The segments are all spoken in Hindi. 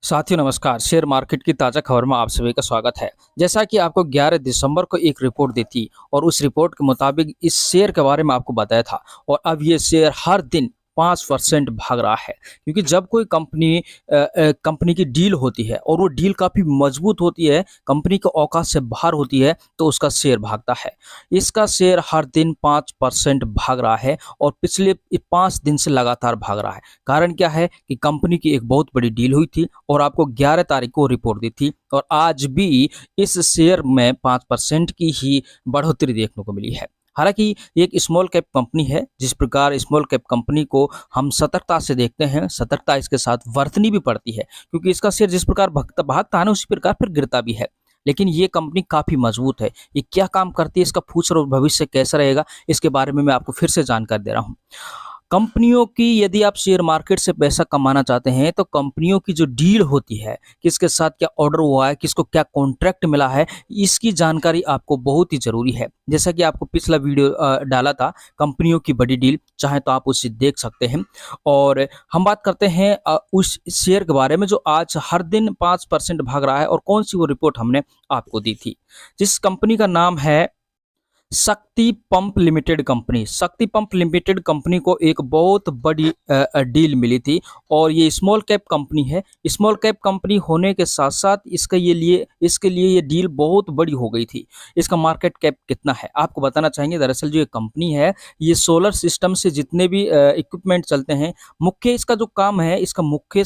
साथियों नमस्कार। शेयर मार्केट की ताज़ा खबर में आप सभी का स्वागत है। जैसा कि आपको 11 दिसंबर को एक रिपोर्ट दी थी और उस रिपोर्ट के मुताबिक इस शेयर के बारे में आपको बताया था और अब ये शेयर हर दिन 5% भाग रहा है, क्योंकि जब कोई कंपनी की डील होती है और वो डील काफ़ी मजबूत होती है, कंपनी के औकात से बाहर होती है, तो उसका शेयर भागता है। इसका शेयर हर दिन 5% भाग रहा है और पिछले 5 दिन से लगातार भाग रहा है। कारण क्या है कि कंपनी की एक बहुत बड़ी डील हुई थी और आपको 11 तारीख को रिपोर्ट दी थी और आज भी इस शेयर में 5% की ही बढ़ोतरी देखने को मिली है। हालांकि ये एक स्मॉल कैप कंपनी है। जिस प्रकार स्मॉल कैप कंपनी को हम सतर्कता से देखते हैं, सतर्कता इसके साथ बरतनी भी पड़ती है, क्योंकि इसका शेयर जिस प्रकार भागता है ना, उसी प्रकार फिर गिरता भी है। लेकिन ये कंपनी काफ़ी मजबूत है। ये क्या काम करती है, इसका फ्यूचर और भविष्य कैसा रहेगा, इसके बारे में मैं आपको फिर से जानकारी दे रहा हूँ। कंपनियों की, यदि आप शेयर मार्केट से पैसा कमाना चाहते हैं, तो कंपनियों की जो डील होती है, किसके साथ क्या ऑर्डर हुआ है, किसको क्या कॉन्ट्रैक्ट मिला है, इसकी जानकारी आपको बहुत ही ज़रूरी है। जैसा कि आपको पिछला वीडियो डाला था कंपनियों की बड़ी डील, चाहे तो आप उसे देख सकते हैं। और हम बात करते हैं उस शेयर के बारे में जो आज हर दिन 5% भाग रहा है और कौन सी वो रिपोर्ट हमने आपको दी थी। जिस कंपनी का नाम है शक्ति पंप लिमिटेड कंपनी। शक्ति पंप लिमिटेड कंपनी को एक बहुत बड़ी डील मिली थी और ये स्मॉल कैप कंपनी है। स्मॉल कैप कंपनी होने के साथ साथ इसके लिए ये डील बहुत बड़ी हो गई थी। इसका मार्केट कैप कितना है आपको बताना चाहेंगे। दरअसल जो ये कंपनी है, ये सोलर सिस्टम से जितने भी इक्विपमेंट चलते हैं, मुख्य इसका जो काम है, इसका मुख्य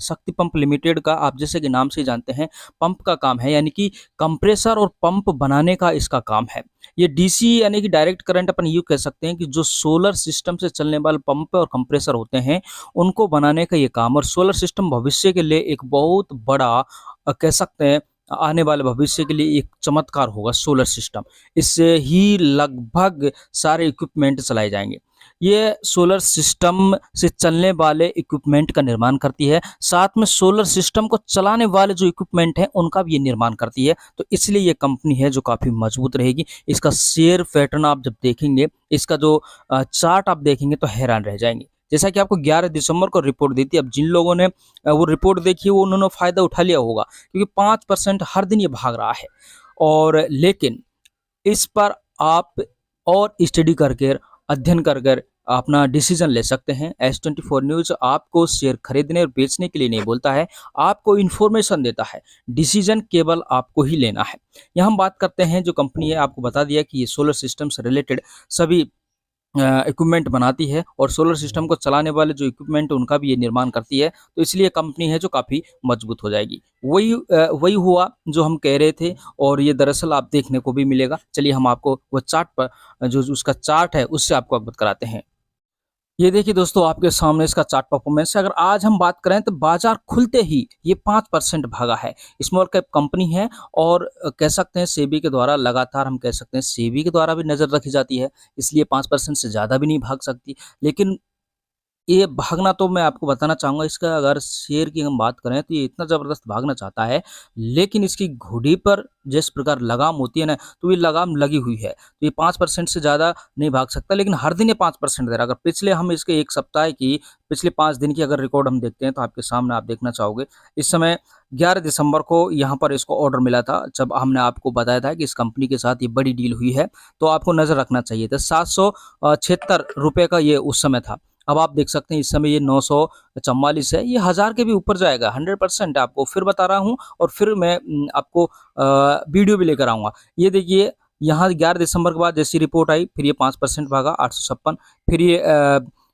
शक्ति पंप लिमिटेड का, आप जैसे कि नाम से जानते हैं, पंप का काम है, यानी कि कंप्रेसर और पंप बनाने का इसका काम है। ये डीसी यानी कि डायरेक्ट करंट अपन यूँ कह सकते हैं कि जो सोलर सिस्टम से चलने वाले पंप और कंप्रेसर होते हैं, उनको बनाने का ये काम। और सोलर सिस्टम भविष्य के लिए एक बहुत बड़ा कह सकते हैं, आने वाले भविष्य के लिए एक चमत्कार होगा सोलर सिस्टम। इससे ही लगभग सारे इक्विपमेंट चलाए जाएंगे। ये सोलर सिस्टम से चलने वाले इक्विपमेंट का निर्माण करती है, साथ में सोलर सिस्टम को चलाने वाले जो इक्विपमेंट हैं उनका भी ये निर्माण करती है। तो इसलिए ये कंपनी है जो काफ़ी मजबूत रहेगी। इसका शेयर पैटर्न आप जब देखेंगे, इसका जो चार्ट आप देखेंगे तो हैरान रह जाएंगे। जैसा कि आपको 11 दिसंबर को रिपोर्ट दी थी, अब जिन लोगों ने वो रिपोर्ट देखी वो उन्होंने फ़ायदा उठा लिया होगा, क्योंकि 5% हर दिन ये भाग रहा है। और लेकिन इस पर आप और स्टडी करके, अध्ययन कर कर अपना डिसीजन ले सकते हैं। S24 न्यूज़ आपको शेयर खरीदने और बेचने के लिए नहीं बोलता है, आपको इन्फॉर्मेशन देता है। डिसीजन केवल आपको ही लेना है। यहाँ हम बात करते हैं जो कंपनी है, आपको बता दिया कि ये सोलर सिस्टम से रिलेटेड सभी इक्विपमेंट बनाती है और सोलर सिस्टम को चलाने वाले जो इक्विपमेंट उनका भी ये निर्माण करती है। तो इसलिए कंपनी है जो काफ़ी मजबूत हो जाएगी। वही हुआ जो हम कह रहे थे और ये दरअसल आप देखने को भी मिलेगा। चलिए हम आपको वो चार्ट पर जो उसका चार्ट है उससे आपको अवगत कराते हैं। ये देखिए दोस्तों, आपके सामने इसका चार्ट परफॉर्मेंस है। अगर आज हम बात करें तो बाजार खुलते ही ये 5% भागा है। स्मॉल कैप कंपनी है और कह सकते हैं सेबी के द्वारा लगातार, हम कह सकते हैं सेबी के द्वारा भी नज़र रखी जाती है, इसलिए 5% से ज़्यादा भी नहीं भाग सकती। लेकिन ये भागना, तो मैं आपको बताना चाहूँगा, इसका अगर शेयर की हम बात करें तो ये इतना ज़बरदस्त भागना चाहता है, लेकिन इसकी घुड़ी पर जिस प्रकार लगाम होती है ना, तो ये लगाम लगी हुई है। तो ये 5% से ज़्यादा नहीं भाग सकता, लेकिन हर दिन ये 5% दे रहा है। अगर पिछले हम इसके एक सप्ताह की, पिछले 5 दिन की अगर रिकॉर्ड हम देखते हैं तो आपके सामने आप देखना चाहोगे। इस समय 11 दिसंबर को यहाँ पर इसको ऑर्डर मिला था, जब हमने आपको बताया था कि इस कंपनी के साथ ये बड़ी डील हुई है, तो आपको नज़र रखना चाहिए था। 776 रुपये का ये उस समय था। अब आप देख सकते हैं इस समय ये 944 है। ये 1000 के भी ऊपर जाएगा 100%, आपको फिर बता रहा हूँ। और फिर मैं आपको वीडियो भी लेकर आऊँगा। ये देखिए, यहाँ 11 दिसंबर के बाद जैसी रिपोर्ट आई, फिर ये 5% भागा 856। फिर ये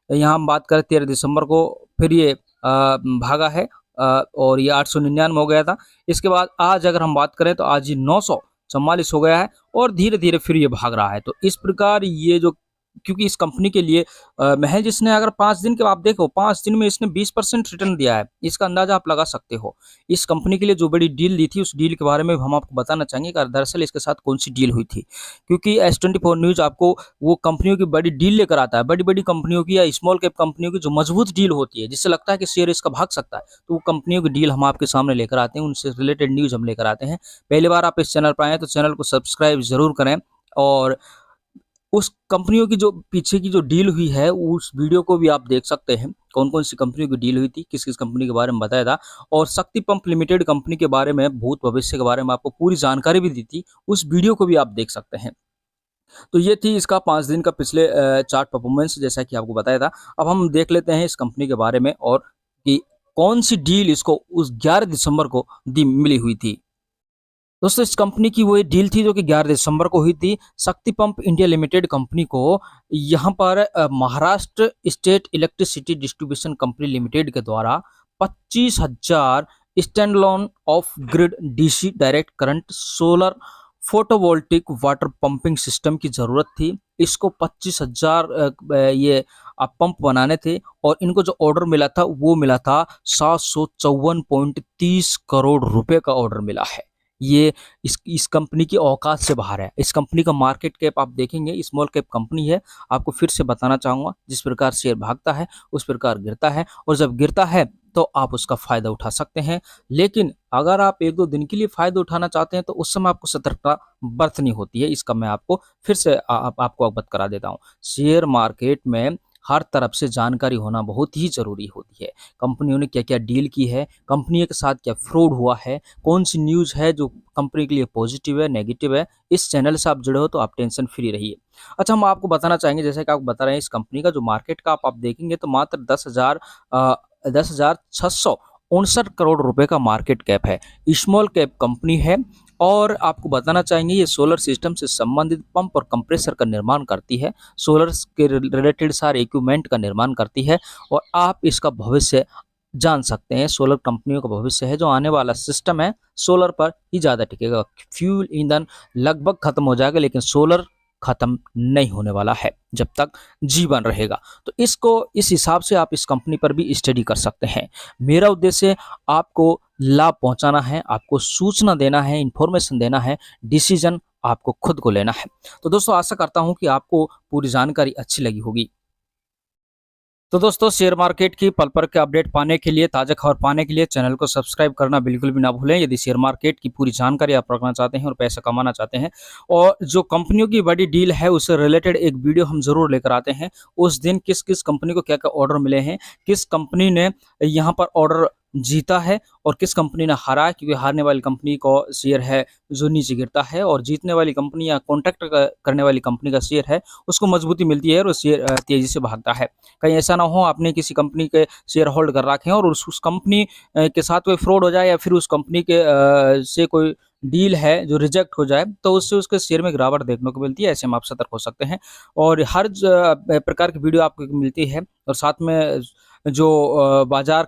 यहाँ हम बात करें 13 दिसंबर को, फिर ये भागा है और ये 899 हो गया था। इसके बाद आज अगर हम बात करें तो आज ये 944 हो गया है और धीरे धीरे फिर ये भाग रहा है। तो इस प्रकार ये जो, क्योंकि इस कंपनी के लिए महज इसने, अगर 5 दिन के आप देखो, 5 दिन में इसने 20% रिटर्न दिया है। इसका अंदाजा आप लगा सकते हो। इस कंपनी के लिए जो बड़ी डील दी थी, उस डील के बारे में हम आपको बताना चाहेंगे कि दरअसल इसके साथ कौन सी डील हुई थी, क्योंकि S24 न्यूज़ आपको वो कंपनियों की बड़ी डील लेकर आता है। बड़ी बड़ी कंपनियों की या स्मॉल कैप कंपनियों की जो मजबूत डील होती है, जिससे लगता है कि शेयर इसका भाग सकता है, तो वो कंपनियों की डील हम आपके सामने लेकर आते हैं, उनसे रिलेटेड न्यूज़ हम लेकर आते हैं। पहली बार आप इस चैनल पर आए हैं तो चैनल को सब्सक्राइब जरूर करें और उस कंपनियों की जो पीछे की जो डील हुई है, उस वीडियो को भी आप देख सकते हैं। कौन-कौन सी कंपनियों की डील हुई थी, किस-किस कंपनी के बारे में बताया था और शक्ति पंप लिमिटेड कंपनी के बारे में, भूत भविष्य के बारे में आपको पूरी जानकारी भी दी थी। उस वीडियो को भी आप देख सकते हैं। तो ये थी इसका 5 दिन का पिछले चार्ट परफॉर्मेंस, जैसा कि आपको बताया था। अब हम देख लेते हैं इस कंपनी के बारे में और कि कौन-सी डील इसको उस 11 दिसंबर को दी मिली हुई थी। दोस्तों, इस कंपनी की वो डील थी जो कि 11 दिसंबर को हुई थी। शक्ति पंप इंडिया लिमिटेड कंपनी को यहाँ पर Maharashtra state electricity distribution company limited के द्वारा 25,000 stand loan of grid DC direct current solar photovoltaic water pumping system की जरूरत थी। इसको 25,000 ये पंप बनाने थे और इनको जो ऑर्डर मिला था वो मिला था 754.30 करोड़ रुपए का ऑर्डर मिला है। ये इस कंपनी की औकात से बाहर है। इस कंपनी का मार्केट कैप आप देखेंगे, स्मॉल कैप कंपनी है। आपको फिर से बताना चाहूंगा, जिस प्रकार शेयर भागता है उस प्रकार गिरता है, और जब गिरता है तो आप उसका फायदा उठा सकते हैं। लेकिन अगर आप 1-2 दिन के लिए फायदा उठाना चाहते हैं तो उस समय आपको सतर्कता बरतनी होती है। इसका मैं आपको फिर से आपको अवगत करा देता हूँ। शेयर मार्केट में हर तरफ से जानकारी होना बहुत ही जरूरी होती है। कंपनियों ने क्या क्या डील की है, कंपनी के साथ क्या फ्रॉड हुआ है, कौन सी न्यूज़ है जो कंपनी के लिए पॉजिटिव है, नेगेटिव है। इस चैनल से आप जुड़े हो तो आप टेंशन फ्री रहिए। अच्छा, हम आपको बताना चाहेंगे, जैसे कि आपको बता रहे हैं, इस कंपनी का जो मार्केट का आप देखेंगे तो मात्र 10,659 करोड़ रुपए का मार्केट कैप है। स्मॉल कैप कंपनी है और आपको बताना चाहेंगे ये सोलर सिस्टम से संबंधित पंप और कंप्रेसर का निर्माण करती है। सोलर के रिलेटेड सारे इक्विपमेंट का निर्माण करती है और आप इसका भविष्य जान सकते हैं। सोलर कंपनियों का भविष्य है, जो आने वाला सिस्टम है सोलर पर ही ज़्यादा टिकेगा। फ्यूल ईंधन लगभग खत्म हो जाएगा, लेकिन सोलर खत्म नहीं होने वाला है जब तक जीवन रहेगा। तो इसको इस हिसाब से आप इस कंपनी पर भी स्टडी कर सकते हैं। मेरा उद्देश्य आपको लाभ पहुंचाना है, आपको सूचना देना है, इंफॉर्मेशन देना है, डिसीजन आपको खुद को लेना है। तो दोस्तों, आशा करता हूं कि आपको पूरी जानकारी अच्छी लगी होगी। तो दोस्तों, शेयर मार्केट की पल पल के अपडेट पाने के लिए, ताज़ा खबर पाने के लिए चैनल को सब्सक्राइब करना बिल्कुल भी ना भूलें। यदि शेयर मार्केट की पूरी जानकारी आप रखना चाहते हैं और पैसा कमाना चाहते हैं और जो कंपनियों की बड़ी डील है उससे रिलेटेड एक वीडियो हम जरूर लेकर आते हैं। उस दिन किस किस कंपनी को क्या क्या ऑर्डर मिले हैं, किस कंपनी ने यहाँ पर ऑर्डर जीता है और किस कंपनी ने हारा है, क्योंकि हारने वाली कंपनी को शेयर है जो नीचे गिरता है और जीतने वाली कंपनी या कॉन्ट्रैक्ट करने वाली कंपनी का शेयर है उसको मजबूती मिलती है और शेयर तेजी से भागता है। कहीं ऐसा ना हो आपने किसी कंपनी के शेयर होल्ड कर रखे हैं और उस कंपनी के साथ कोई फ्रॉड हो जाए या फिर उस कंपनी के से कोई डील है जो रिजेक्ट हो जाए तो उससे उसके शेयर में गिरावट देखने को मिलती है। ऐसे में आप सतर्क हो सकते हैं और हर प्रकार की वीडियो आपको मिलती है और साथ में जो बाजार